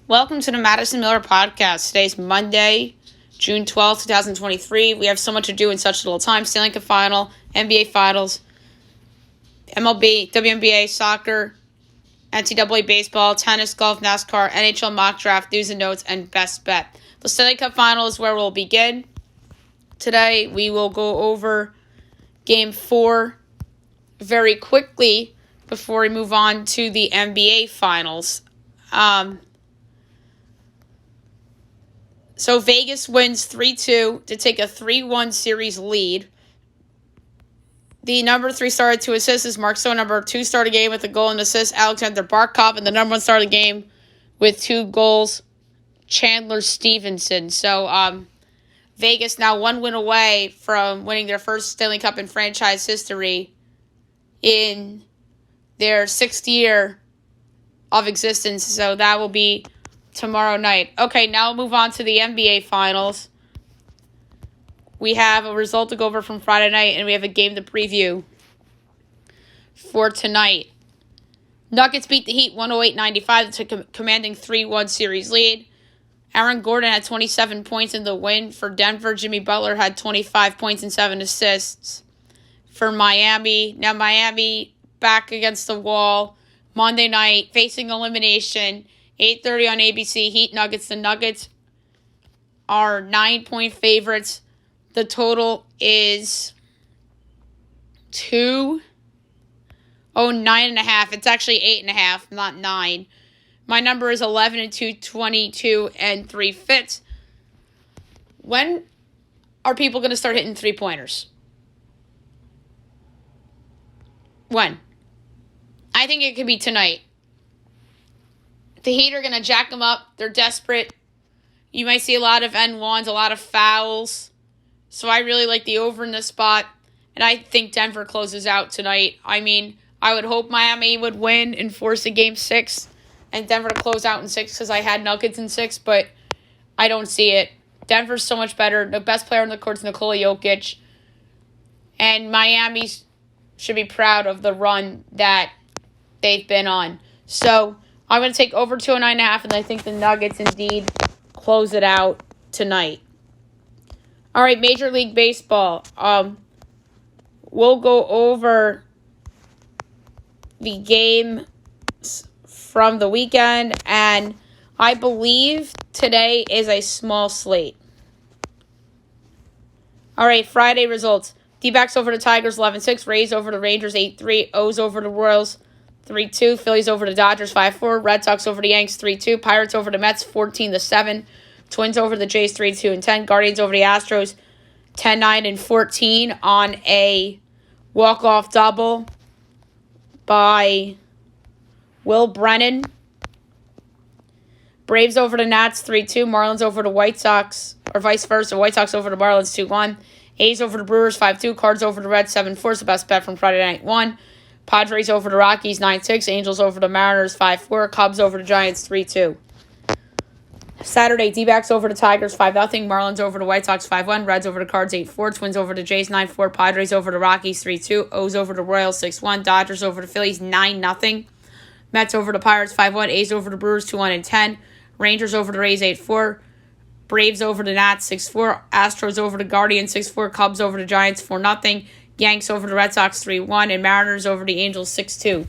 Welcome to the Madison Miller Podcast. Today's Monday, June 12th, 2023. We have so much to do in such little time. Stanley Cup Final, NBA Finals, MLB, WNBA, soccer, NCAA baseball, tennis, golf, NASCAR, NHL mock draft, news and notes, and best bet. The Stanley Cup Final is where we'll begin. Today, we will go over Game 4 very quickly before we move on to the NBA Finals. So Vegas wins 3-2 to take a 3-1 series lead. The number 3 started 2 assists. Mark Stone, number 2 started the game with a goal and assist. Alexander Barkov, and the number 1 started the game with 2 goals. Chandler Stevenson. So Vegas now 1 win away from winning their first Stanley Cup in franchise history in their 6th year of existence. So that will be tomorrow night. Okay, now we'll move on to the NBA Finals. We have a result to go over from Friday night, and we have a game to preview for tonight. Nuggets beat the Heat 108-95 to commanding 3-1 series lead. Aaron Gordon had 27 points in the win for Denver. Jimmy Butler had 25 points and 7 assists for Miami. Now Miami back against the wall Monday night, facing elimination. 8:30 on ABC, Heat Nuggets. The Nuggets are 9-point favorites. The total is 9.5. It's actually 8.5, not 9. My number is 11 and 2, 22 and 3 fifths. When are people going to start hitting 3-pointers? When? I think it could be tonight. The Heat are going to jack them up. They're desperate. You might see a lot of N1s, a lot of fouls. So I really like the over in this spot. And I think Denver closes out tonight. I mean, I would hope Miami would win and force a Game 6 and Denver to close out in 6 because I had Nuggets in 6, but I don't see it. Denver's so much better. The best player on the court is Nikola Jokic. And Miami should be proud of the run that they've been on. So I'm going to take over 209.5, and I think the Nuggets indeed close it out tonight. All right, Major League Baseball. We'll go over the games from the weekend, and I believe today is a small slate. All right, Friday results. D-backs over the Tigers 11-6, Rays over the Rangers 8-3, O's over the Royals 3-2, Phillies over the Dodgers 5-4, Red Sox over the Yanks 3-2, Pirates over the Mets 14-7, Twins over the Jays 3-2-10, Guardians over the Astros 10-9-14 on a walk-off double by Will Brennan. Braves over the Nats 3-2, Marlins over the White Sox, or vice versa, White Sox over the Marlins 2-1, A's over the Brewers 5-2, Cards over the Reds 7-4 is the best bet from Friday night 1. Padres over the Rockies 9-6, Angels over the Mariners 5-4, Cubs over the Giants 3-2. Saturday, D-backs over the Tigers 5-0, Marlins over the White Sox 5-1, Reds over the Cards 8-4, Twins over the Jays 9-4, Padres over the Rockies 3-2, O's over the Royals 6-1, Dodgers over the Phillies 9-0, Mets over the Pirates 5-1, A's over the Brewers 2-1-10, Rangers over the Rays 8-4, Braves over the Nats 6-4, Astros over the Guardians 6-4, Cubs over the Giants 4-0, Yanks over the Red Sox 3-1, and Mariners over the Angels 6-2.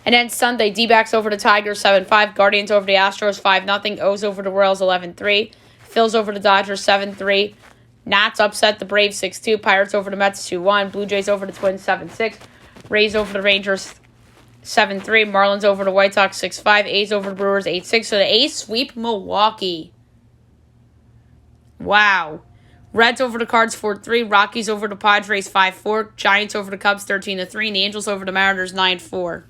And then Sunday, D-backs over the Tigers 7-5, Guardians over the Astros 5-0, O's over the Royals 11-3, Phils over the Dodgers 7-3, Nats upset the Braves 6-2, Pirates over the Mets 2-1, Blue Jays over the Twins 7-6, Rays over the Rangers 7-3, Marlins over the White Sox 6-5, A's over the Brewers 8-6. So the A's sweep Milwaukee. Wow. Reds over the Cards 4-3, Rockies over the Padres 5-4, Giants over the Cubs 13-3, and the Angels over the Mariners 9-4.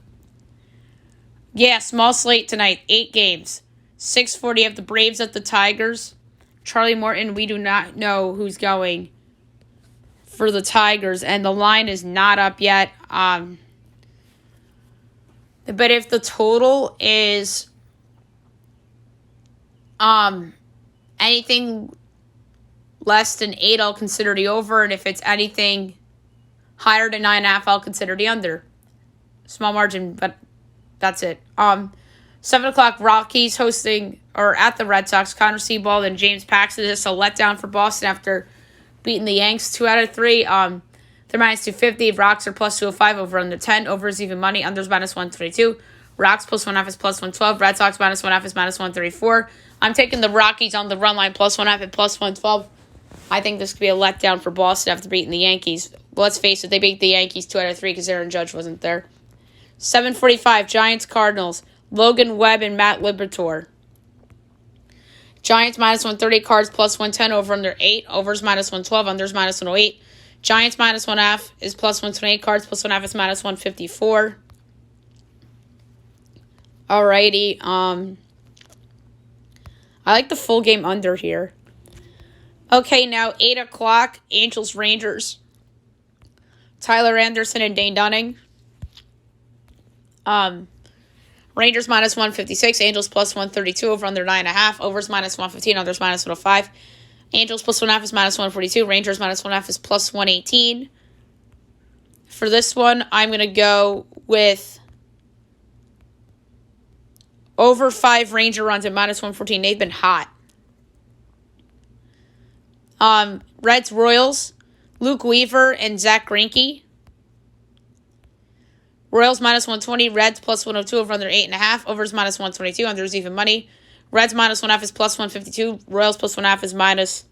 Yeah, small slate tonight, 8 games. 6:40 you have the Braves at the Tigers. Charlie Morton, we do not know who's going for the Tigers, and the line is not up yet. But if the total is anything less than 8, I'll consider the over. And if it's anything higher than 9.5, I'll consider the under. Small margin, but that's it. 7 o'clock, Rockies hosting or at the Red Sox. Connor Seabald and James Paxton. This is a letdown for Boston after beating the Yanks 2 out of 3. They're minus 250. Rocks are plus 205 over under 10. Over is even money. Unders minus 122. Rocks plus 1.5 is plus 112. Red Sox minus 1.5 is minus 134. I'm taking the Rockies on the run line plus 1.5 at plus 112. I think this could be a letdown for Boston after beating the Yankees. Well, let's face it, they beat the Yankees 2 out of 3 because Aaron Judge wasn't there. 7:45, Giants Cardinals. Logan Webb and Matt Liberatore. Giants minus 130, Cards plus 110, over under 8. Overs minus 112, unders minus 108. Giants minus 1.5 is plus 128, Cards plus 1.5 is minus 154. Alrighty, I like the full game under here. Okay, now 8 o'clock, Angels Rangers. Tyler Anderson and Dane Dunning. Rangers minus 156, Angels plus 132, over under 9.5. Overs minus 115, unders minus 105. Angels plus 1.5 is minus 142. Rangers minus 1.5 is plus 118. For this one, I'm going to go with over 5 Ranger runs at minus 114. They've been hot. Reds Royals, Luke Weaver and Zach Greinke. Royals minus 120, Reds plus 102, over under 8.5. Overs minus 122, unders even money. Reds minus 1.5 is plus 152. Royals plus 1.5 is minus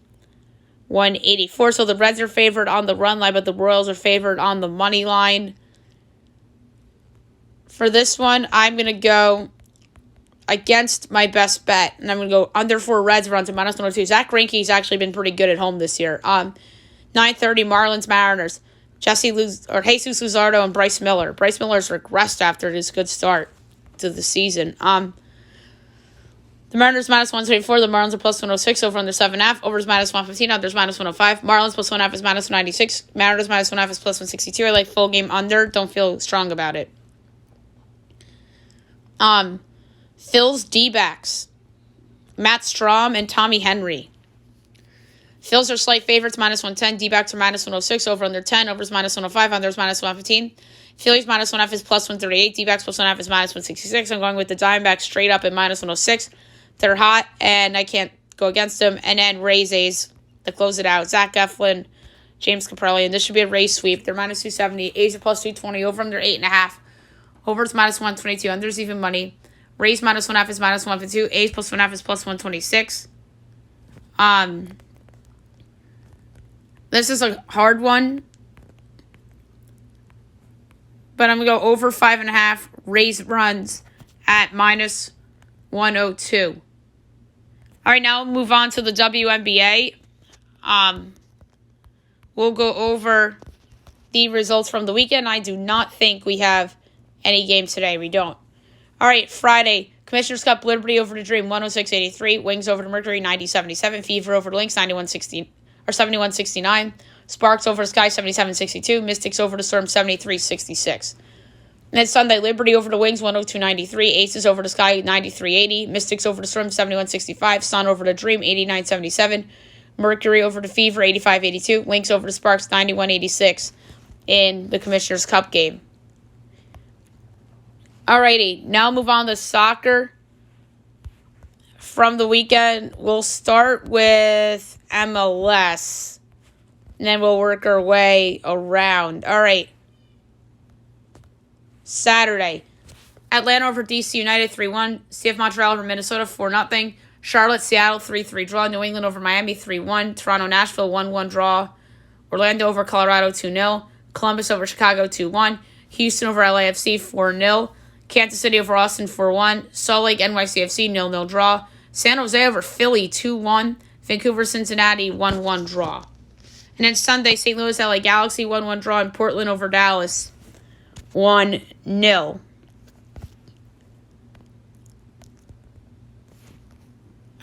184. So the Reds are favored on the run line, but the Royals are favored on the money line. For this one, I'm going to go against my best bet, and I'm going to go under 4 Reds runs at minus 102. Zach Greinke's actually been pretty good at home this year. 9:30, Marlins Mariners. Jesus Luzardo and Bryce Miller. Bryce Miller's regressed after his good start to the season. The Mariners minus 124. The Marlins are plus 106, over under 7.5. Overs minus 115, unders minus 105. Marlins plus 1.5 is minus 196. Mariners minus 1.5 is plus 162. I like full game under. Don't feel strong about it. Phil's D-backs. Matt Strom and Tommy Henry. Phils are slight favorites, minus 110. D-backs are minus 106, over under 10. Overs minus 105, unders minus 115. Phillies minus 1.5 is plus 138. D-backs plus 1.5 is minus 166. I'm going with the Diamondbacks straight up at minus 106. They're hot, and I can't go against them. And then Rays, A's to close it out. Zach Eflin, James Kaprielian. This should be a Rays sweep. They're minus 270. A's are plus 220, over under 8.5. Overs minus 122, unders even money. Rays minus 1.5 is minus 152. A's plus 1.5 is plus 126. This is a hard one, but I'm going to go over 5.5 Rays runs at minus 102. All right, now we'll move on to the WNBA. We'll go over the results from the weekend. I do not think we have any games today. We don't. All right, Friday, Commissioner's Cup, Liberty over to Dream, 106-83. Wings over to Mercury, 90-77. Fever over to Lynx, 71-69. Sparks over to Sky, 77-62. Mystics over to Storm, 73-66. And then Sunday, Liberty over to Wings, 102-93. Aces over to Sky, 93-80. Mystics over to Storm, 71-65. Sun over to Dream, 89-77. Mercury over to Fever, 85-82. Lynx over to Sparks, 91-86 in the Commissioner's Cup game. Alrighty, now move on to soccer from the weekend. We'll start with MLS, and then we'll work our way around. All right. Saturday, Atlanta over DC United 3-1. CF Montreal over Minnesota 4-0. Charlotte, Seattle 3-3 draw. New England over Miami 3-1. Toronto, Nashville 1-1 draw. Orlando over Colorado 2-0. Columbus over Chicago 2-1. Houston over LAFC 4-0. Kansas City over Austin 4-1. Salt Lake, NYCFC 0-0 draw. San Jose over Philly 2-1. Vancouver, Cincinnati 1-1 draw. And then Sunday, St. Louis, LA Galaxy 1-1 draw. And Portland over Dallas 1-0.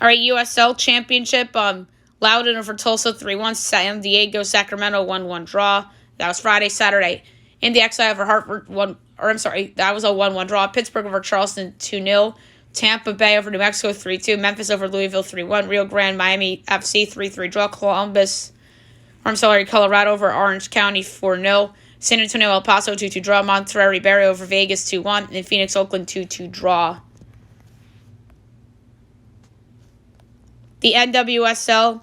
All right, USL Championship. Loudoun over Tulsa 3-1. San Diego, Sacramento 1-1 draw. That was Friday. Saturday, Indy XI over Hartford that was a 1-1 draw. Pittsburgh over Charleston 2-0. Tampa Bay over New Mexico 3-2. Memphis over Louisville 3-1. Rio Grande, Miami FC 3-3 draw. Colorado over Orange County 4-0. San Antonio, El Paso 2-2 draw. Monterrey Bay over Vegas 2-1. And Phoenix, Oakland 2-2 draw. The NWSL,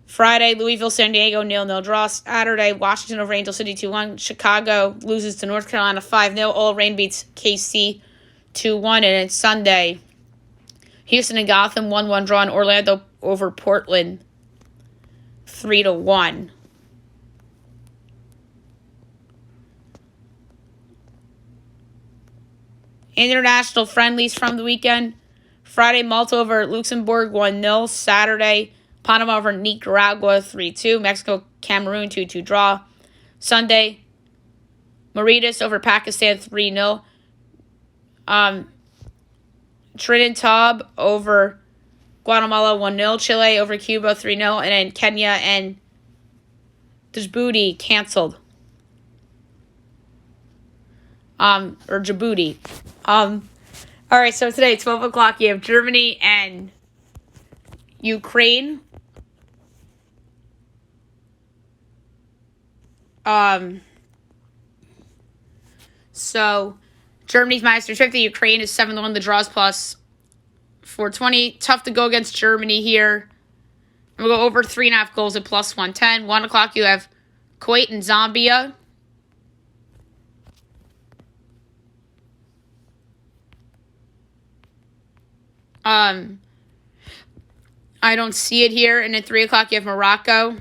Friday, Louisville, San Diego, 0-0 draw. Saturday, Washington over Angel City 2-1. Chicago loses to North Carolina 5-0. All Rain beats KC 2-1. And then Sunday, Houston and Gotham 1-1 draw. And Orlando over Portland 3-1. International friendlies from the weekend. Friday, Malta over Luxembourg 1-0. Saturday, Panama over Nicaragua 3-2. Mexico, Cameroon 2-2 draw. Sunday, Mauritius over Pakistan 3-0. Trinidad over Guatemala 1-0. Chile over Cuba 3-0. And then Kenya and Djibouti canceled. Or Djibouti. All right, so today, 12 o'clock, you have Germany and Ukraine. So Germany's minus 350. Ukraine is 7-1. The draws plus 420. Tough to go against Germany here. We'll go over 3.5 goals at plus 110. 1 o'clock, you have Kuwait and Zambia. I don't see it here. And at 3 o'clock, you have Morocco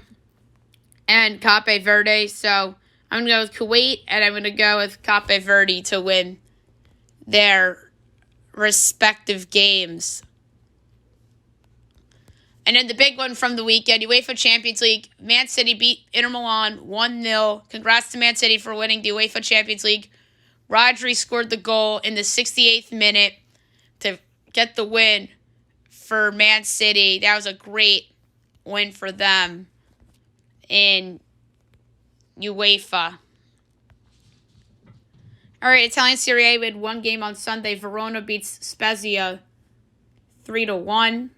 and Cape Verde. So I'm going to go with Kuwait, and I'm going to go with Cape Verde to win their respective games. And then the big one from the weekend, UEFA Champions League. Man City beat Inter Milan 1-0. Congrats to Man City for winning the UEFA Champions League. Rodri scored the goal in the 68th minute to get the win for Man City. That was a great win for them in UEFA. All right, Italian Serie A, we had one game on Sunday. Verona beats Spezia 3-1.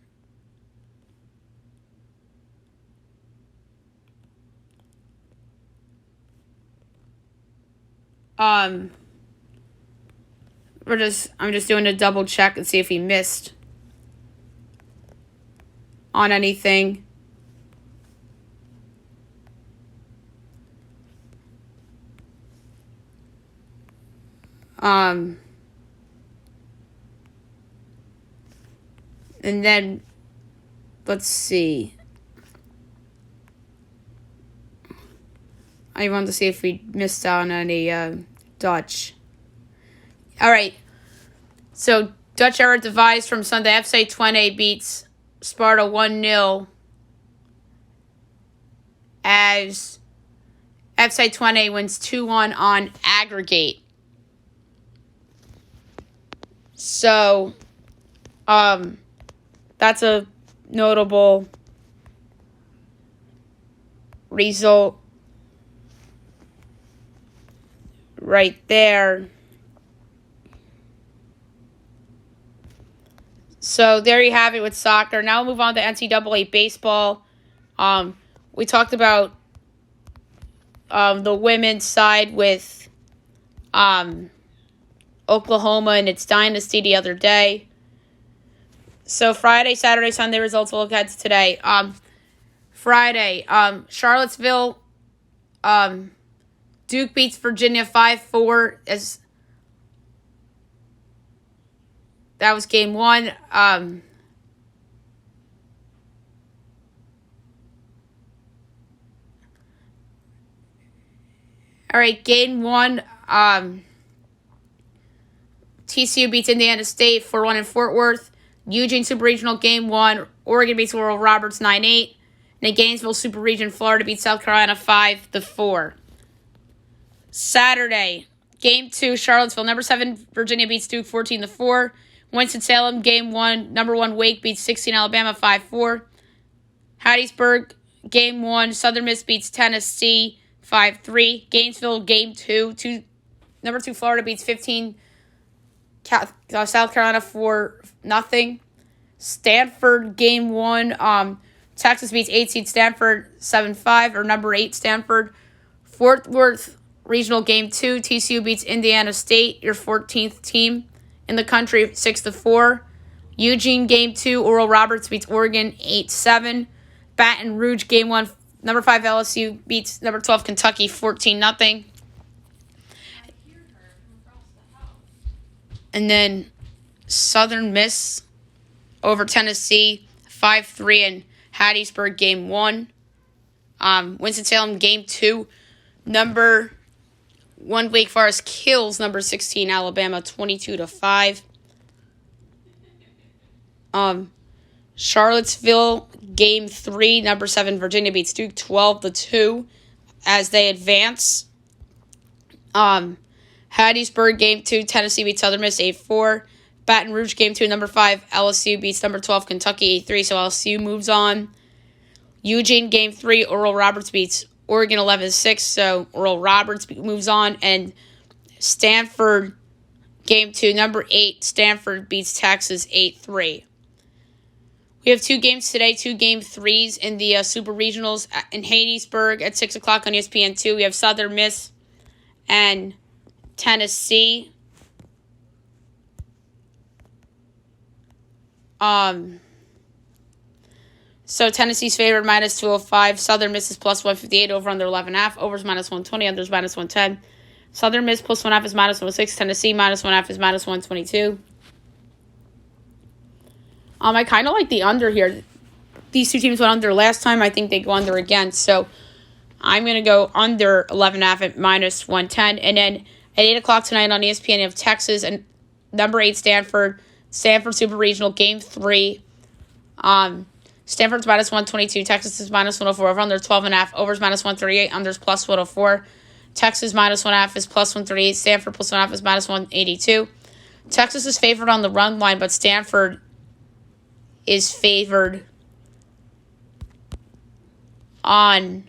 I'm just doing a double check and see if he missed on anything. And then let's see. I wanted to see if we missed out on any Dutch. All right. So Dutch era devised from Sunday. FC Twente beats Sparta 1-0 as FC Twente wins 2-1 on aggregate. So that's a notable result right there. So there you have it with soccer. Now we'll move on to NCAA baseball. We talked about the women's side with Oklahoma and its dynasty the other day. So Friday, Saturday, Sunday results we'll look at today. Friday, Charlottesville, Duke beats Virginia 5-4 as that was game one. All right, game one. TCU beats Indiana State 4-1 in Fort Worth. Eugene Super Regional game one. Oregon beats Oral Roberts 9-8. And in Gainesville Super Region, Florida beats South Carolina 5-4. Saturday, game two, Charlottesville, number 7 Virginia beats Duke 14-4. Winston-Salem, game one, number 1 Wake beats 16 Alabama 5-4. Hattiesburg, game one, Southern Miss beats Tennessee 5-3. Gainesville, game two, number 2 Florida beats 15 South Carolina 4-0. Stanford, game one, Texas beats 8 seed Stanford 7-5, or number 8 Stanford. Fort Worth Regional game 2, TCU beats Indiana State, your 14th team in the country 6-4. Eugene, Game 2, Oral Roberts beats Oregon 8-7. Baton Rouge, Game 1, number 5 LSU beats number 12 Kentucky 14-0. And then Southern Miss over Tennessee 5-3 in Hattiesburg, Game 1. Winston-Salem, Game 2, number 1 Wake Forest kills number 16 Alabama 22-5. Charlottesville, Game 3, number 7 Virginia beats Duke 12-2 as they advance. Hattiesburg, Game 2, Tennessee beats Southern Miss 8-4. Baton Rouge, Game 2, number 5 LSU beats number 12 Kentucky 8-3, so LSU moves on. Eugene, Game 3, Oral Roberts beats Oregon 11-6, so Oral Roberts moves on. And Stanford, Game 2, number 8, Stanford beats Texas 8-3. We have 2 games today, 2 Game 3s in the Super Regionals in Hattiesburg at 6 o'clock on ESPN2. We have Southern Miss and Tennessee. So Tennessee's favored minus 205. Southern Miss is plus 158. Over under 11.5. Overs minus 120. Unders minus 110. Southern Miss plus 1.5 is minus 106. Tennessee minus 1.5 is minus 122. I kind of like the under here. These two teams went under last time. I think they go under again. So I'm going to go under 11.5 at minus 110. And then at 8 o'clock tonight on ESPN, you have Texas and number 8 Stanford. Stanford Super Regional Game 3. Stanford's minus 122. Texas is minus 104. Over under 12.5. Overs minus 138. Unders plus 104. Texas minus 1.5 is plus 138. Stanford plus 1.5 is minus 182. Texas is favored on the run line, but Stanford is favored on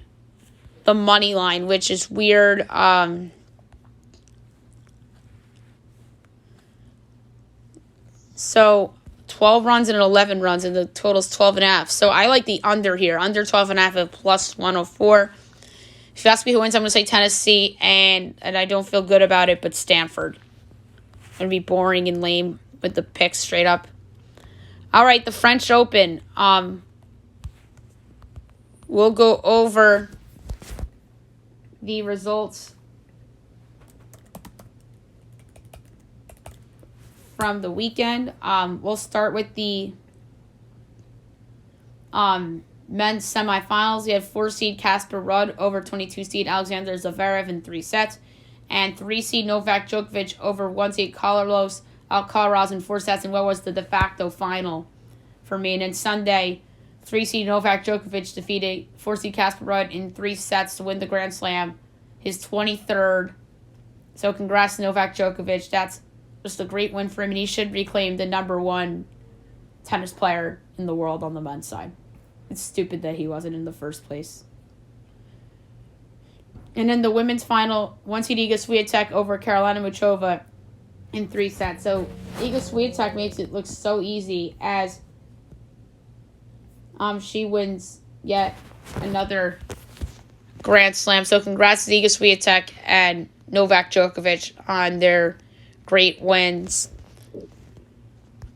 the money line, which is weird. So 12 runs and 11 runs, and the total's 12.5. So I like the under here. Under 12.5 at plus 104. If you ask me who wins, I'm going to say Tennessee, and I don't feel good about it, but Stanford. Going to be boring and lame with the picks straight up. All right, the French Open. We'll go over the results from the weekend. We'll start with the men's semifinals. We had 4-seed Casper Ruud over 22-seed Alexander Zverev in 3 sets, and 3-seed Novak Djokovic over 1-seed Carlos Alcaraz in 4 sets, and what was the de facto final for me. And then Sunday, 3-seed Novak Djokovic defeated 4-seed Casper Ruud in 3 sets to win the Grand Slam, his 23rd. So congrats to Novak Djokovic. That's just a great win for him, and he should reclaim the number 1 tennis player in the world on the men's side. It's stupid that he wasn't in the first place. And then the women's final, 1-seed Iga Swiatek over Karolina Muchova in 3 sets. So Iga Swiatek makes it look so easy as she wins yet another Grand Slam. So congrats to Iga Swiatek and Novak Djokovic on their great wins.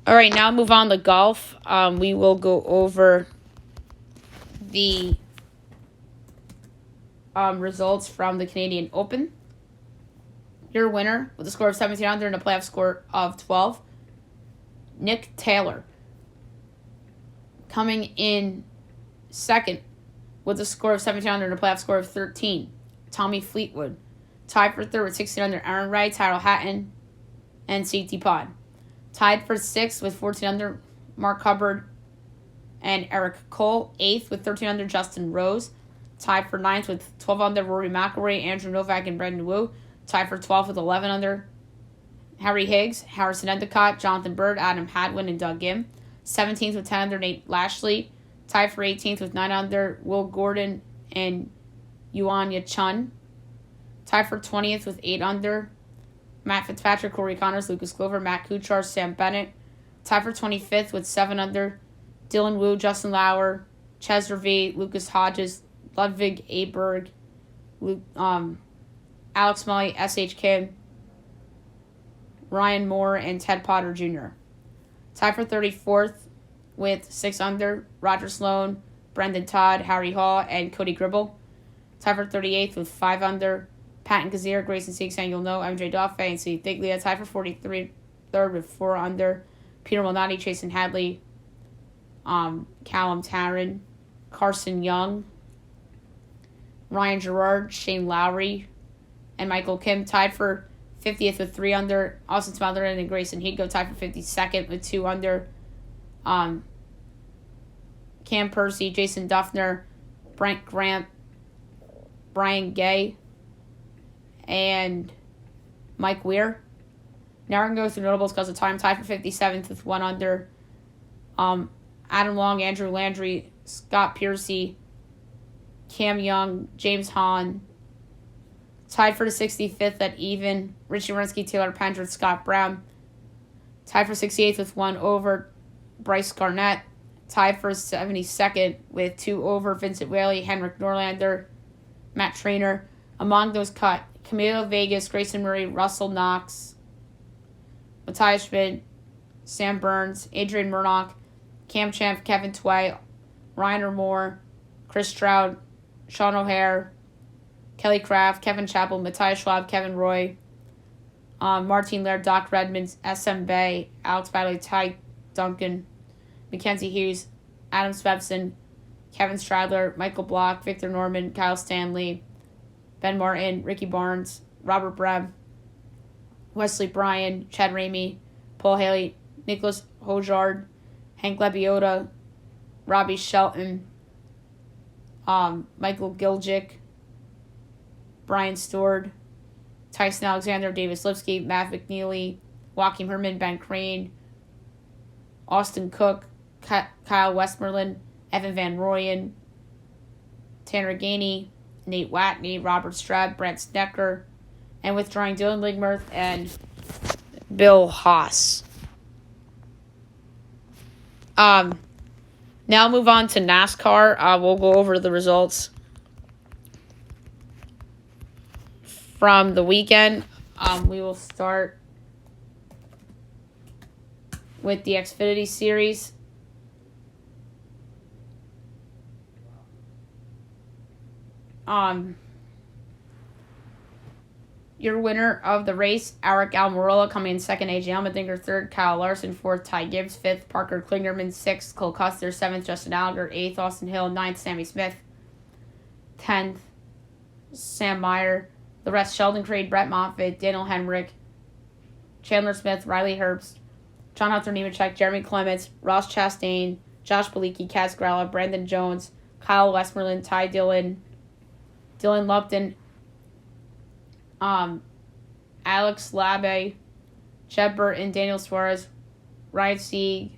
All right, now move on to golf. We will go over the results from the Canadian Open. Your winner with a score of 17 under and a playoff score of 12, Nick Taylor. Coming in second with a score of 17 under and a playoff score of 13, Tommy Fleetwood. Tied for third with 16 under, Aaron Ray, Tyrrell Hatton, and CT Pod. Tied for 6th with 14 under, Mark Hubbard and Eric Cole. 8th with 13 under, Justin Rose. Tied for 9th with 12 under, Rory McIlroy, Andrew Novak, and Brendan Wu. Tied for 12th with 11 under, Harry Higgs, Harrison Endicott, Jonathan Bird, Adam Hadwin, and Doug Gim. 17th with 10 under, Nate Lashley. Tied for 18th with 9 under, Will Gordon and Yuanya Chun. Tied for 20th with 8 under, Matt Fitzpatrick, Corey Connors, Lucas Glover, Matt Kuchar, Sam Bennett. Tied for 25th with 7 under, Dylan Wu, Justin Lauer, Ches Reavie, Lucas Hodges, Ludwig Aberg, Alex Molly, S.H. Kim, Ryan Moore, and Ted Potter Jr. Tied for 34th with 6 under, Roger Sloan, Brendan Todd, Harry Hall, and Cody Gribble. Tied for 38th with 5 under, Patton Kazir, Grayson Sieg, Samuel No, MJ Duffy, and Steve Diglia. Tied for 43rd with 4 under, Peter Malnati, Chasen Hadley, Callum Tarrant, Carson Young, Ryan Gerard, Shane Lowry, and Michael Kim. Tied for 50th with 3 under, Austin Smotherman and Grayson Higo. Tied for 52nd with 2 under, Cam Percy, Jason Duffner, Brent Grant, Brian Gay, and Mike Weir. Now we're going to go through notables because of time. Tied for 57th with 1 under, Adam Long, Andrew Landry, Scott Piercy, Cam Young, James Hahn. Tied for the 65th at even, Richie Wierenski, Taylor Pendrith, Scott Brown. Tied for 68th with 1 over, Bryce Garnett. Tied for 72nd with 2 over, Vincent Whaley, Henrik Norlander, Matt Trainer. Among those cut, Camilo Vegas, Grayson Murray, Russell Knox, Matthias Schmidt, Sam Burns, Adrian Murdoch, Cam Champ, Kevin Tway, Ryan Moore, Chris Stroud, Sean O'Hare, Kelly Craft, Kevin Chappell, Matthias Schwab, Kevin Roy, Martin Laird, Doc Redmond, SM Bay, Alex Badley, Ty Duncan, Mackenzie Hughes, Adam Svebson, Kevin Stradler, Michael Block, Victor Norman, Kyle Stanley, Ben Martin, Ricky Barnes, Robert Brem, Wesley Bryan, Chad Ramey, Paul Haley, Nicholas Hojard, Hank Lebiota, Robbie Shelton, Michael Giljic, Brian Stewart, Tyson Alexander, Davis Lipsky, Matt McNeely, Joaquin Herman, Ben Crane, Austin Cook, Kyle Westmoreland, Evan Van Royen, Tanner Gainey, Nate Watney, Robert Streb, Brent Snecker, and withdrawing Dylan Ligmerth and Bill Haas. Now move on to NASCAR. We'll go over the results from the weekend. We will start with the Xfinity Series. Your winner of the race, Eric Almirola, coming in second, AJ Allmendinger third, Kyle Larson fourth, Ty Gibbs fifth, Parker Klingerman sixth, Cole Custer seventh, Justin Allgaier eighth, Austin Hill ninth, Sammy Smith 10th, Sam Meyer. The rest, Sheldon Creed, Brett Moffitt, Daniel Hemrick, Chandler Smith, Riley Herbst, John Hunter Nemechek, Jeremy Clements, Ross Chastain, Josh Bilicki, Kaz Grella, Brandon Jones, Kyle Westmoreland, Ty Dillon, Dylan Lupton, Alex Labbe, Jeb Burton, Daniel Suarez, Ryan Sieg,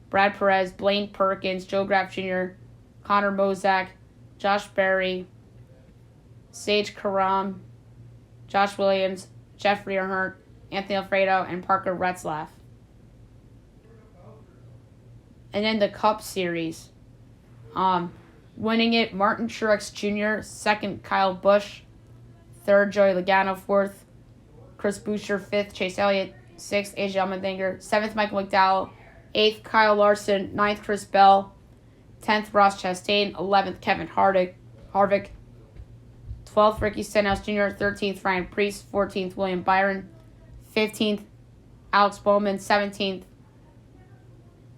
Brad Perez, Blaine Perkins, Joe Graff Jr., Connor Mozak, Josh Berry, Sage Karam, Josh Williams, Jeffrey Earnhardt, Anthony Alfredo, and Parker Retzlaff. And then the Cup Series. Winning it, Martin Truex Jr., second, Kyle Busch, third, Joey Logano, fourth, Chris Buescher, fifth, Chase Elliott, sixth, AJ Allmendinger, seventh, Michael McDowell, eighth, Kyle Larson, ninth, Chris Bell, 10th, Ross Chastain, 11th, Kevin Harvick, 12th, Ricky Stenhouse Jr., 13th, Ryan Preece, 14th, William Byron, 15th, Alex Bowman, 16th,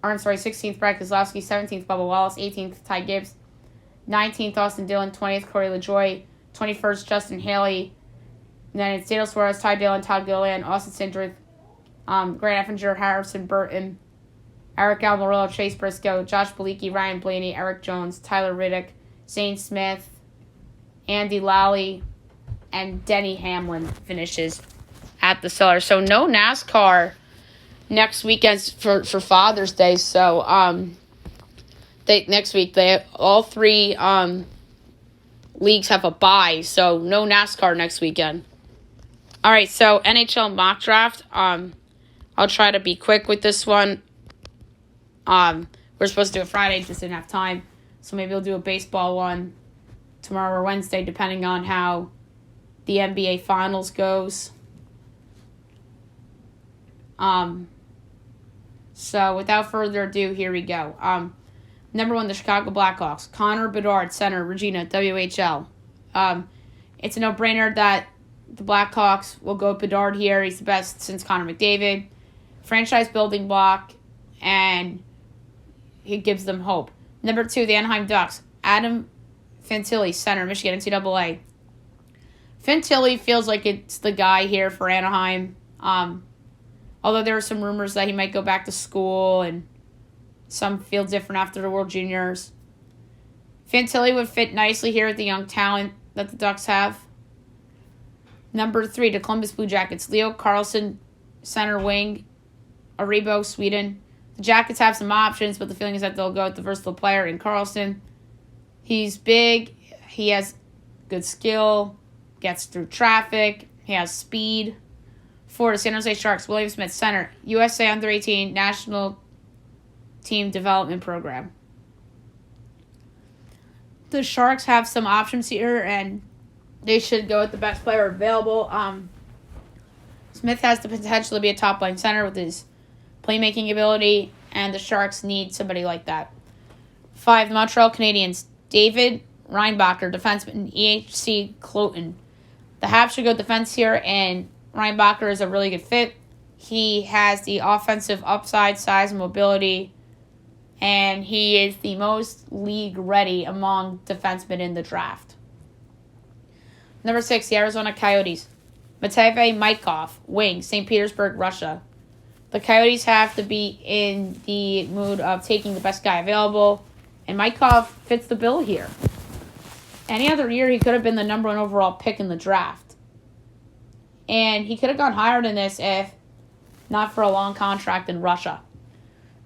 Brad Keselowski, 17th, Bubba Wallace, 18th, Ty Gibbs, 19th, Austin Dillon, 20th, Corey LaJoie, 21st, Justin Haley, and then it's Daniel Suarez, Ty Dillon, Todd Gilliland, Austin Cindrith, Grant Effinger, Harrison Burton, Eric Almirola, Chase Briscoe, Josh Bilicki, Ryan Blaney, Eric Jones, Tyler Riddick, Zane Smith, Andy Lally, and Denny Hamlin finishes at the cellar. So no NASCAR next weekend for Father's Day. So next week they all three leagues have a bye. So no NASCAR next weekend. All right. So NHL mock draft. I'll try to be quick with this one. We're supposed to do it Friday, just didn't have time. So maybe we'll do a baseball one tomorrow or Wednesday, depending on how the NBA Finals goes. So without further ado, here we go. Number 1, the Chicago Blackhawks. Connor Bedard, center, Regina, WHL. It's a no-brainer that the Blackhawks will go with Bedard here. He's the best since Connor McDavid. Franchise building block, and he gives them hope. Number 2, the Anaheim Ducks. Adam Fantilli, center, Michigan, NCAA. Fantilli feels like it's the guy here for Anaheim. Although there are some rumors that he might go back to school, and some feel different after the World Juniors. Fantilli would fit nicely here with the young talent that the Ducks have. Number 3, the Columbus Blue Jackets. Leo Carlson, center wing, Aribo, Sweden. The Jackets have some options, but the feeling is that they'll go with the versatile player in Carlson. He's big, he has good skill, gets through traffic, he has speed. 4, the San Jose Sharks. William Smith, center, USA Under-18 National Team Development Program. The Sharks have some options here, and they should go with the best player available. Smith has the potential to be a top-line center with his playmaking ability, and the Sharks need somebody like that. 5, the Montreal Canadiens. David Reinbacher, defenseman, EHC Cloton. The Habs should go defense here, and Reinbacher is a really good fit. He has the offensive upside, size, and mobility, and he is the most league-ready among defensemen in the draft. Number 6, the Arizona Coyotes. Matvey Maikov, wing, St. Petersburg, Russia. The Coyotes have to be in the mood of taking the best guy available, and Maikov fits the bill here. Any other year, he could have been the number 1 overall pick in the draft. And he could have gone higher than this if not for a long contract in Russia.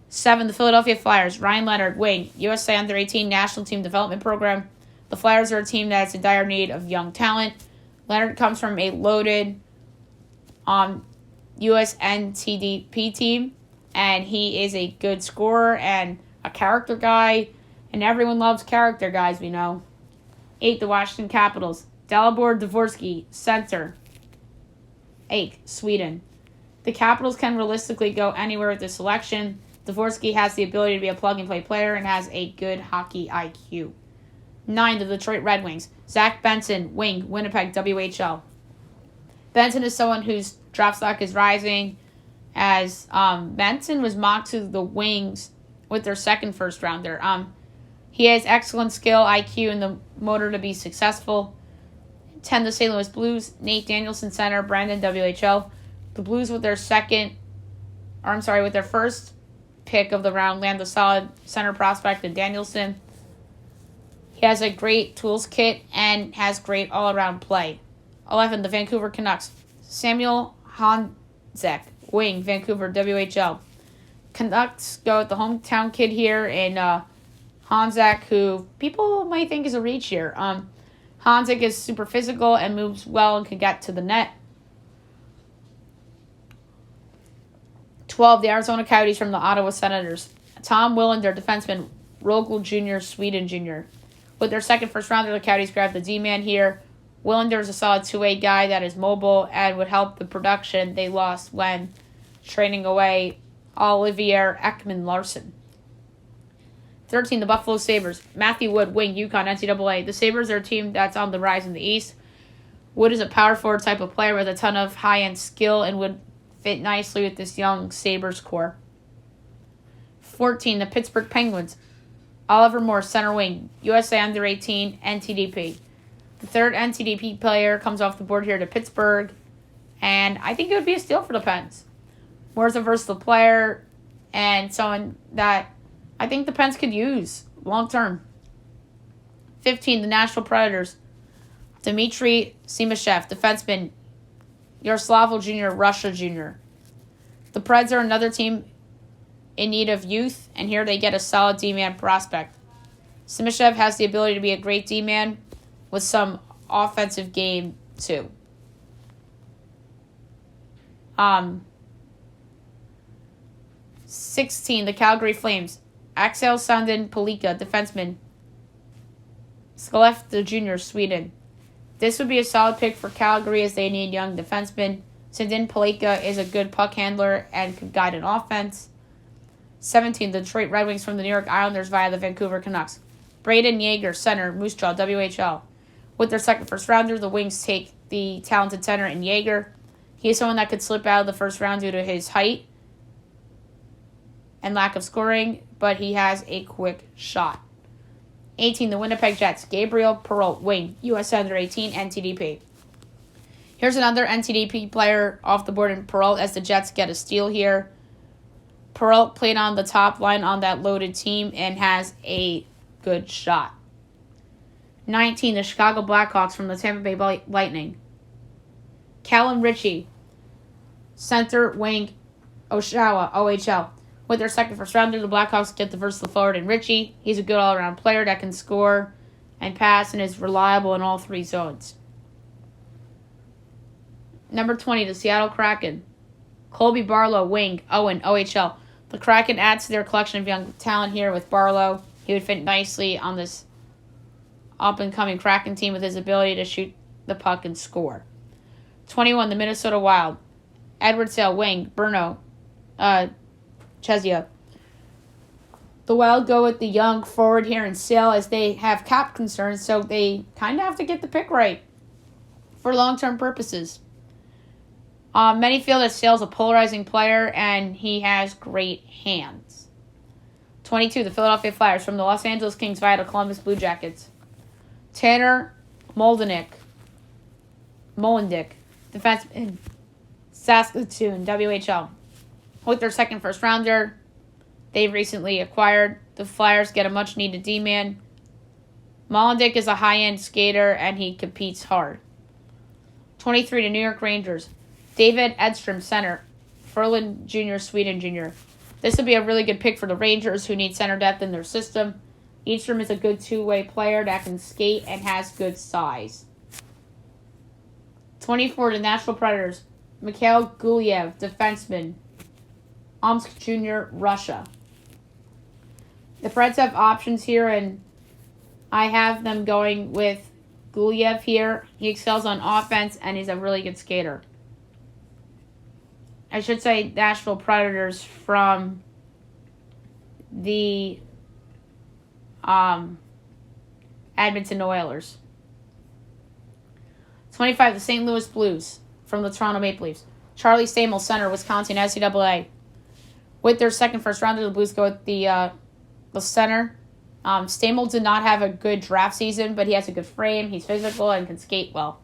7, the Philadelphia Flyers. Ryan Leonard, wing, USA Under-18 National Team Development Program. The Flyers are a team that's in dire need of young talent. Leonard comes from a loaded USNTDP team, and he is a good scorer and a character guy, and everyone loves character guys, we know. 8, the Washington Capitals. Dalibor Dvorsky, center, 8, Sweden. The Capitals can realistically go anywhere with this selection. Dvorsky has the ability to be a plug-and-play player and has a good hockey IQ. 9, the Detroit Red Wings. Zach Benson, wing, Winnipeg, WHL. Benson is someone whose draft stock is rising, as Benson was mocked to the Wings with their second first-rounder. He has excellent skill, IQ, and the motor to be successful. 10, the St. Louis Blues. Nate Danielson, center, Brandon, WHL. The Blues with their first pick of the round land a solid center prospect in Danielson. He has a great tools kit and has great all-around play. 11, the Vancouver Canucks. Samuel Honzek, wing, Vancouver, WHL. Canucks go with the hometown kid here in Honzek, who people might think is a reach here. Honzek is super physical and moves well and can get to the net. 12, the Arizona Coyotes from the Ottawa Senators. Tom Willander, defenseman, Rogel Jr., Sweden Jr. With their second first rounder, the Coyotes grabbed the D-man here. Willander is a solid two-way guy that is mobile and would help the production they lost when trading away Olivier Ekman-Larsson. 13, the Buffalo Sabres. Matthew Wood, wing, UConn, NCAA. The Sabres are a team that's on the rise in the East. Wood is a power forward type of player with a ton of high-end skill and would fit nicely with this young Sabres core. 14, the Pittsburgh Penguins. Oliver Moore, center wing, USA Under-18, NTDP. The third NTDP player comes off the board here to Pittsburgh, and I think it would be a steal for the Pens. Moore's a versatile player and someone that I think the Pens could use long term. 15, the Nashville Predators. Dmitry Simashev, defenseman, Yaroslavl Jr., Russia Jr. The Preds are another team in need of youth, and here they get a solid D-man prospect. Simashev has the ability to be a great D-man with some offensive game, too. 16, the Calgary Flames. Axel Sandin Palika, defenseman, Skellefteå Jr., Sweden. This would be a solid pick for Calgary as they need young defensemen. Sandin Palika is a good puck handler and could guide an offense. 17, the Detroit Red Wings from the New York Islanders via the Vancouver Canucks. Braden Yeager, center, Moose Jaw, WHL. With their second first rounder, the Wings take the talented center in Yeager. He is someone that could slip out of the first round due to his height and lack of scoring, but he has a quick shot. 18, the Winnipeg Jets, Gabriel Perreault, wing, US Under 18, NTDP. Here's another NTDP player off the board in Perreault as the Jets get a steal here. Perreault played on the top line on that loaded team and has a good shot. 19, the Chicago Blackhawks from the Tampa Bay Lightning. Callum Ritchie, center, wing, Oshawa, OHL. With their second first rounder, the Blackhawks get the versatile forward in Ritchie. He's a good all-around player that can score and pass and is reliable in all three zones. Number 20, the Seattle Kraken. Colby Barlow, wing, Owen, OHL. The Kraken adds to their collection of young talent here with Barlow. He would fit nicely on this up-and-coming Kraken team with his ability to shoot the puck and score. 21, the Minnesota Wild. Edward Sale, wing, Bruno, Chesia. The Wild go with the young forward here in Sale as they have cap concerns, so they kind of have to get the pick right for long-term purposes. Many feel that Sale's a polarizing player, and he has great hands. 22, the Philadelphia Flyers from the Los Angeles Kings via the Columbus Blue Jackets. Tanner Molendick, defenseman, Saskatoon, WHL. With their second first rounder, they've recently acquired. The Flyers get a much-needed D-man. Molendick is a high-end skater, and he competes hard. 23, the New York Rangers. David Edstrom, center. Ferland Jr., Sweden Jr. This would be a really good pick for the Rangers, who need center depth in their system. Edstrom is a good two-way player that can skate and has good size. 24, the Nashville Predators. Mikhail Gulyev, defenseman. Omsk Jr., Russia. The Preds have options here, and I have them going with Gulyev here. He excels on offense, and he's a really good skater. I should say Nashville Predators from the Edmonton Oilers. 25, the St. Louis Blues from the Toronto Maple Leafs. Charlie Stamos, center, Wisconsin, NCAA. With their second first rounder, the Blues go with the center. Stamos did not have a good draft season, but he has a good frame. He's physical and can skate well.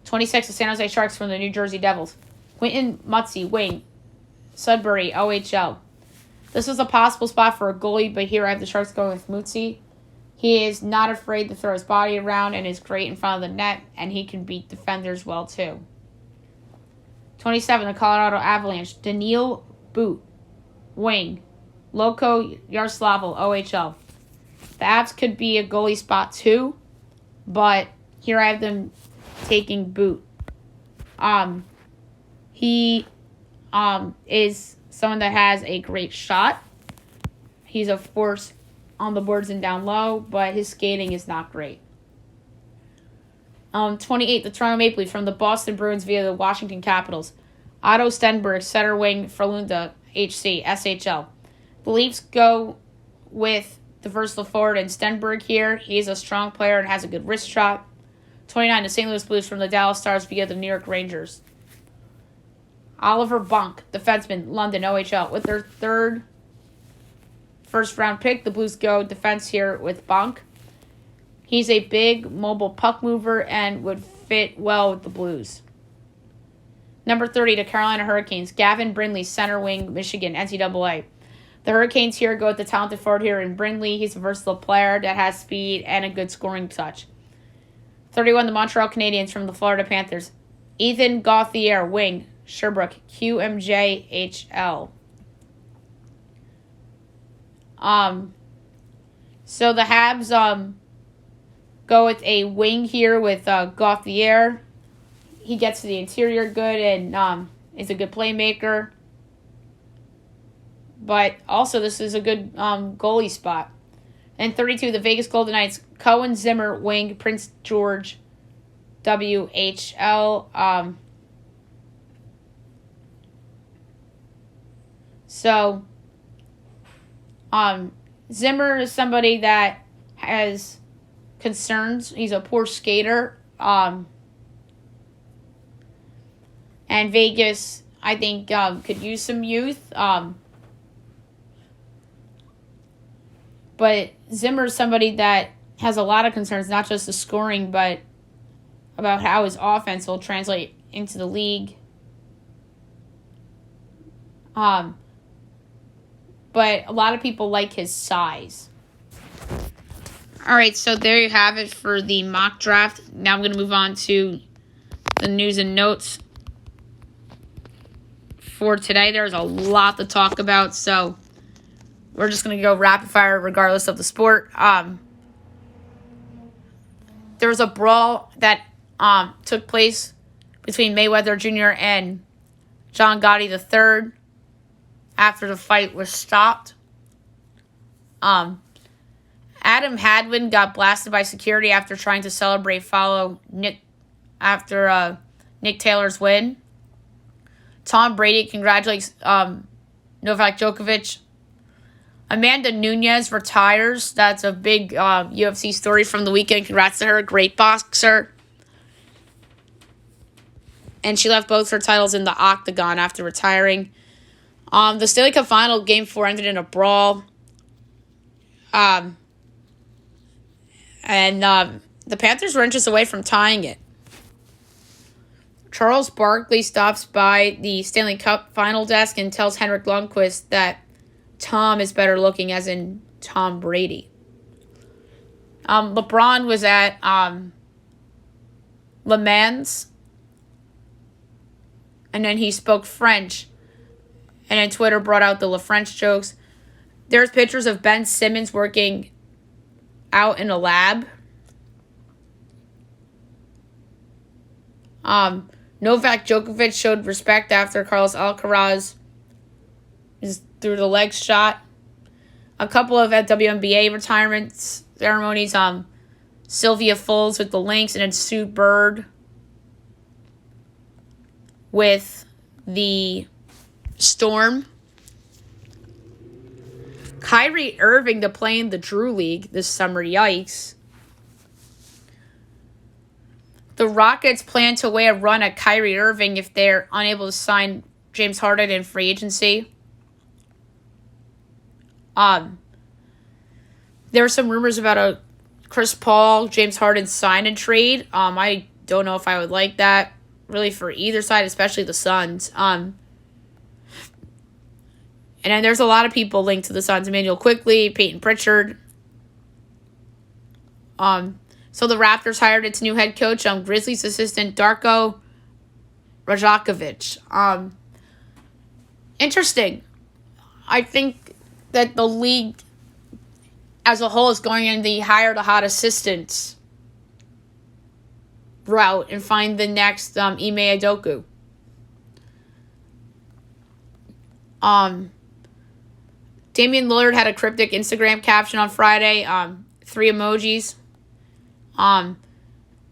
26, the San Jose Sharks from the New Jersey Devils. Quentin Mutzy, wing, Sudbury, OHL. This was a possible spot for a goalie, but here I have the Sharks going with Mutzy. He is not afraid to throw his body around and is great in front of the net, and he can beat defenders well too. 27, the Colorado Avalanche. Daniil Boot, wing, Loco Yaroslavl, OHL. The Avs could be a goalie spot too, but here I have them taking Boot. He is someone that has a great shot. He's a force on the boards and down low, but his skating is not great. 28, the Toronto Maple Leafs from the Boston Bruins via the Washington Capitals. Otto Stenberg, center wing, Frölunda, HC, SHL. The Leafs go with the versatile forward in Stenberg here. He's a strong player and has a good wrist shot. 29, the St. Louis Blues from the Dallas Stars via the New York Rangers. Oliver Bunk, defenseman, London, OHL. With their third first-round pick, the Blues go defense here with Bunk. He's a big, mobile puck mover and would fit well with the Blues. Number 30, the Carolina Hurricanes. Gavin Brindley, center wing, Michigan, NCAA. The Hurricanes here go with the talented forward here in Brindley. He's a versatile player that has speed and a good scoring touch. 31, the Montreal Canadiens from the Florida Panthers. Ethan Gauthier, wing, Sherbrooke, QMJHL. So the Habs go with a wing here with Gauthier. He gets to the interior good and is a good playmaker. But also this is a good goalie spot. And 32, the Vegas Golden Knights. Cohen Zimmer, wing, Prince George, WHL. So Zimmer is somebody that has concerns. He's a poor skater. And Vegas, I think, could use some youth. But Zimmer is somebody that has a lot of concerns, not just the scoring, but about how his offense will translate into the league. But a lot of people like his size. All right, so there you have it for the mock draft. Now I'm going to move on to the news and notes for today. There's a lot to talk about, so we're just going to go rapid fire regardless of the sport. There was a brawl that took place between Mayweather Jr. and John Gotti III after the fight was stopped. Adam Hadwin got blasted by security after trying to celebrate Nick Taylor's win. Tom Brady congratulates Novak Djokovic. Amanda Nunes retires. That's a big UFC story from the weekend. Congrats to her. Great boxer. And she left both her titles in the octagon after retiring. The Stanley Cup Final, Game 4, ended in a brawl. And the Panthers were inches away from tying it. Charles Barkley stops by the Stanley Cup Final desk and tells Henrik Lundqvist that Tom is better looking, as in Tom Brady. LeBron was at Le Mans, and then he spoke French, and then Twitter brought out the Le French jokes. There's pictures of Ben Simmons working out in a lab. Novak Djokovic showed respect after Carlos Alcaraz through the leg shot. A couple of WNBA retirement ceremonies. Sylvia Fultz with the Lynx, and then Sue Bird with the Storm. Kyrie Irving to play in the Drew League this summer. Yikes. The Rockets plan to weigh a run at Kyrie Irving if they're unable to sign James Harden in free agency. There are some rumors about a Chris Paul, James Harden sign and trade. I don't know if I would like that, really, for either side, especially the Suns. And then there's a lot of people linked to the Suns. Emmanuel Quickley, Peyton Pritchard. So the Raptors hired its new head coach, Grizzlies assistant Darko Rajakovic. Interesting. I think that the league as a whole is going in the hire the hot assistants route and find the next Ime Udoka. Damian Lillard had a cryptic Instagram caption on Friday. 3 emojis.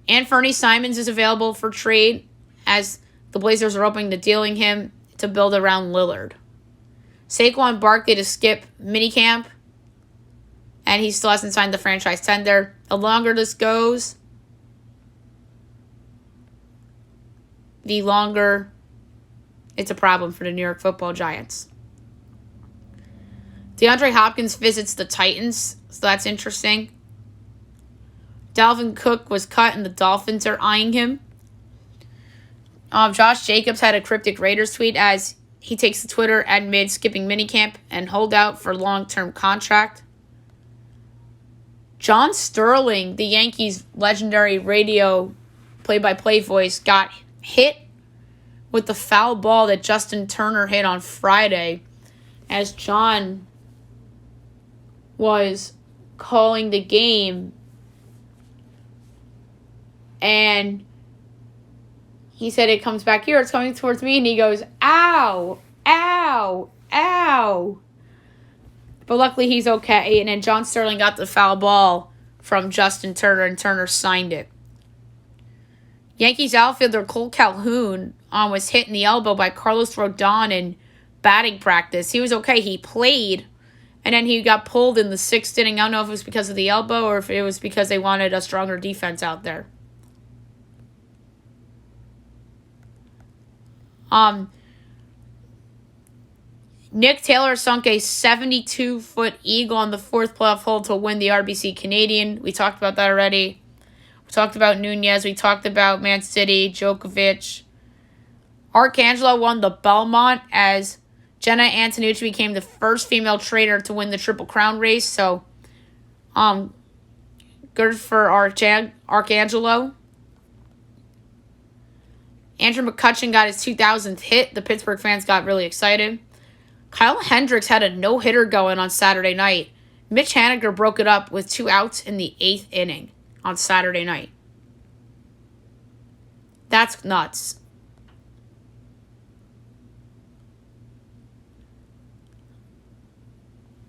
Anthony Simons is available for trade as the Blazers are open to dealing him to build around Lillard. Saquon Barkley to skip minicamp, and he still hasn't signed the franchise tender. The longer this goes, the longer it's a problem for the New York Football Giants. DeAndre Hopkins visits the Titans, so that's interesting. Dalvin Cook was cut, and the Dolphins are eyeing him. Josh Jacobs had a cryptic Raiders tweet as he takes to Twitter amid skipping minicamp and hold out for long-term contract. John Sterling, the Yankees' legendary radio play-by-play voice, got hit with the foul ball that Justin Turner hit on Friday as John was calling the game. And he said it comes back here. It's coming towards me. And he goes, ow, ow, ow. But luckily he's okay. And then John Sterling got the foul ball from Justin Turner, and Turner signed it. Yankees outfielder Cole Calhoun was hit in the elbow by Carlos Rodon in batting practice. He was okay. He played And then he got pulled in the 6th inning. I don't know if it was because of the elbow or if it was because they wanted a stronger defense out there. Nick Taylor sunk a 72-foot eagle on the 4th playoff hole to win the RBC Canadian. We talked about that already. We talked about Nunez. We talked about Man City, Djokovic. Arcangelo won the Belmont as Jenna Antonucci became the first female trainer to win the Triple Crown race. So, good for Arcangelo. Andrew McCutchen got his 2000th hit. The Pittsburgh fans got really excited. Kyle Hendricks had a no-hitter going on Saturday night. Mitch Haniger broke it up with 2 outs in the 8th inning on Saturday night. That's nuts.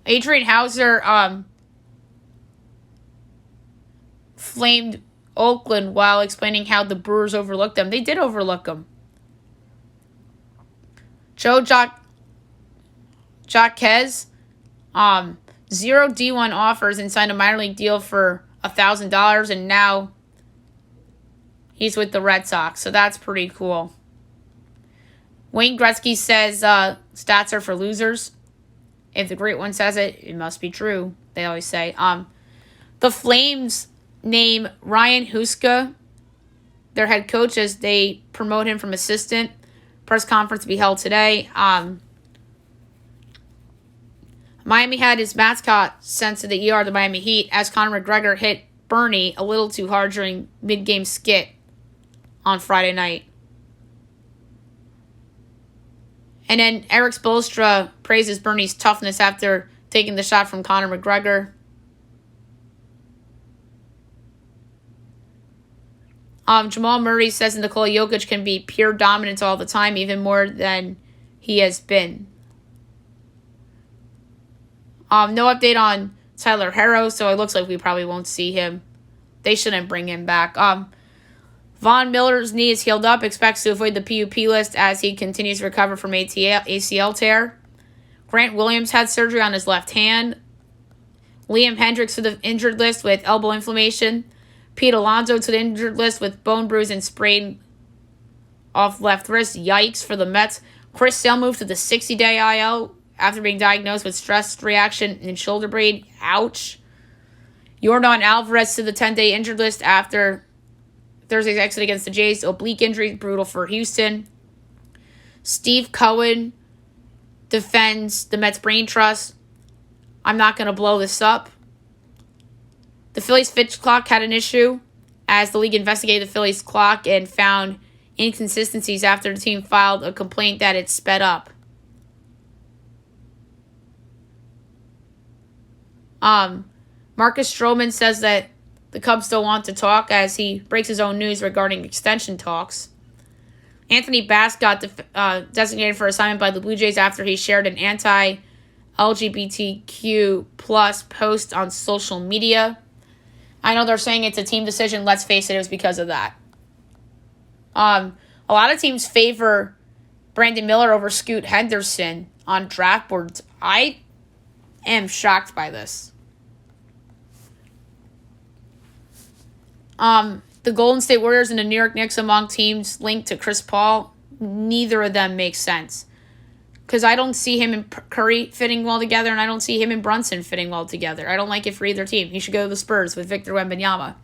Adrian Hauser flamed Oakland while explaining how the Brewers overlooked them. They did overlook them. Joe Jaquez, 0 D1 offers and signed a minor league deal for $1,000, and now he's with the Red Sox, so that's pretty cool. Wayne Gretzky says stats are for losers. If the great one says it, it must be true, they always say. The Flames name Ryan Huska their head coach as they promote him from assistant. Press conference to be held today. Miami had his mascot sent to the ER, the Miami Heat, as Conor McGregor hit Bernie a little too hard during mid-game skit on Friday night. And then Eric Spoelstra praises Bernie's toughness after taking the shot from Conor McGregor. Jamal Murray says Nikola Jokic can be pure dominance all the time, even more than he has been. No update on Tyler Herro, so it looks like we probably won't see him. They shouldn't bring him back. Von Miller's knee is healed up, expects to avoid the PUP list as he continues to recover from ACL tear. Grant Williams had surgery on his left hand. Liam Hendricks to the injured list with elbow inflammation. Pete Alonso to the injured list with bone bruise and sprain off left wrist. Yikes for the Mets. Chris Sale moved to the 60-day IL after being diagnosed with stress reaction in shoulder blade. Ouch. Yordan Alvarez to the 10-day injured list after Thursday's exit against the Jays. Oblique injury, brutal for Houston. Steve Cohen defends the Mets brain trust. I'm not going to blow this up. The Phillies pitch clock had an issue as the league investigated the Phillies clock and found inconsistencies after the team filed a complaint that it sped up. Marcus Stroman says that the Cubs don't want to talk as he breaks his own news regarding extension talks. Anthony Bass got designated for assignment by the Blue Jays after he shared an anti-LGBTQ plus post on social media. I know they're saying it's a team decision. Let's face it, it was because of that. A lot of teams favor Brandon Miller over Scoot Henderson on draft boards. I am shocked by this. The Golden State Warriors and the New York Knicks among teams linked to Chris Paul. Neither of them makes sense. Because I don't see him and Curry fitting well together, and I don't see him and Brunson fitting well together. I don't like it for either team. He should go to the Spurs with Victor Wembanyama.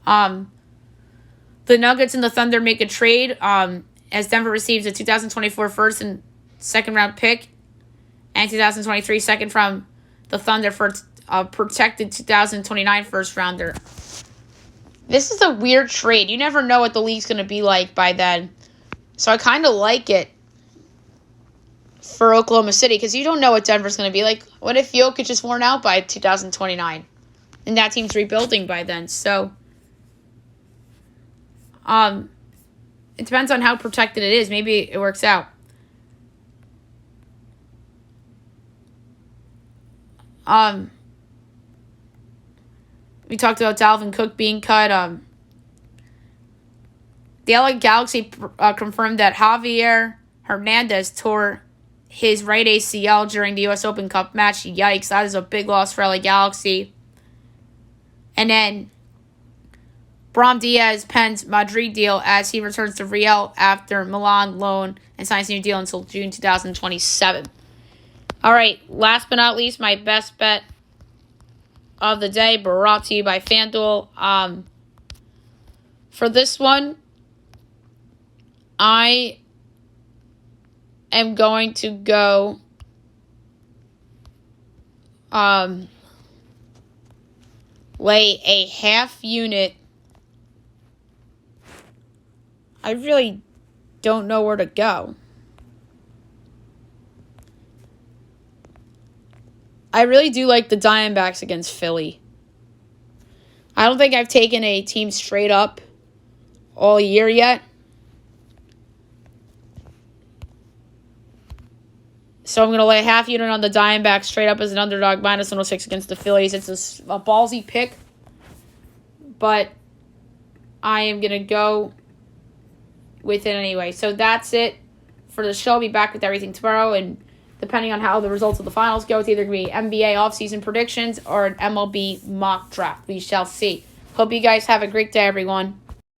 The Nuggets and the Thunder make a trade as Denver receives a 2024 first and second round pick and 2023 second from the Thunder for a protected 2029 first rounder. This is a weird trade. You never know what the league's going to be like by then. So I kind of like it for Oklahoma City because you don't know what Denver's going to be like. What if Jokic is worn out by 2029 and that team's rebuilding by then? So it depends on how protected it is. Maybe it works out. We talked about Dalvin Cook being cut. The LA Galaxy confirmed that Javier Hernandez tore his right ACL during the U.S. Open Cup match. Yikes, that is a big loss for LA Galaxy. And then Bram Diaz pens Madrid deal as he returns to Real after Milan loan and signs a new deal until June 2027. All right, last but not least, my best bet of the day, brought to you by FanDuel. For this one, I am going to go lay a half unit. I really don't know where to go. I really do like the Diamondbacks against Philly. I don't think I've taken a team straight up all year yet. So I'm going to lay a half unit on the Diamondbacks straight up as an underdog, minus 106 against the Phillies. It's a ballsy pick, but I am going to go with it anyway. So that's it for the show. I'll be back with everything tomorrow, and depending on how the results of the finals go, it's either going to be NBA offseason predictions or an MLB mock draft. We shall see. Hope you guys have a great day, everyone.